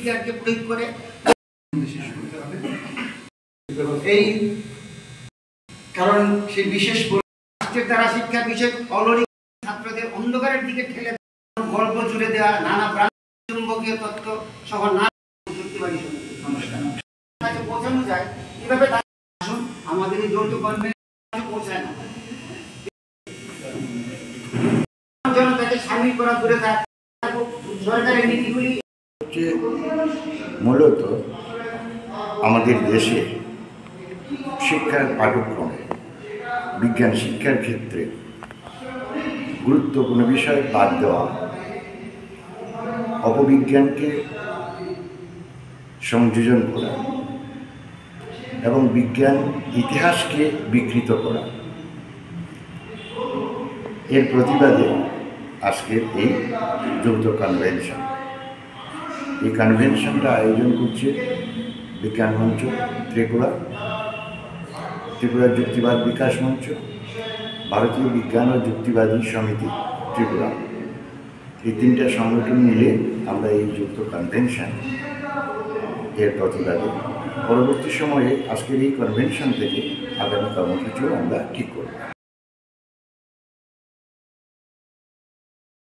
বিজ্ঞানকে প্রয়োগ করে এই কারণ সেই বিশেষ রাষ্ট্রের দ্বারা শিক্ষা বিষয় অলৌকিক ছাত্রদের অন্ধকারের দিকে ঠেলে গল্প জুড়ে দেওয়া নানা চুম্বকীয় তত্ত্ব সহ নানা যুক্তিবাদী সমস্যা পৌঁছানো যায় কিভাবে আমাদের এই যৌথ কর্মে পৌঁছায় না জনতাকে সামিল করা দূরে থাক সরকারের নীতিগুলি মূলত আমাদের দেশে শিক্ষার পাঠ্যক্রমে বিজ্ঞান শিক্ষার ক্ষেত্রে গুরুত্বপূর্ণ বিষয় বাদ দেওয়া, অপবিজ্ঞানকে সংযোজন করা এবং বিজ্ঞান ইতিহাসকে বিকৃত করা, এর প্রতিবাদে আজকের এই যৌথ কনভেনশন। এই কনভেনশনটা আয়োজন করছে বিজ্ঞান মঞ্চ ত্রিপুরা, ত্রিপুরা যুক্তিবাদ বিকাশ মঞ্চ, ভারতীয় বিজ্ঞান ও যুক্তিবাদী সমিতি ত্রিপুরা, এই তিনটা সংগঠন মিলে আমরা এই যৌথ কনভেনশন এর প্রতিবাদে পরবর্তী সময়ে আজকের এই কনভেনশন থেকে আগামী কর্মসূচিও আমরা ঠিক করব।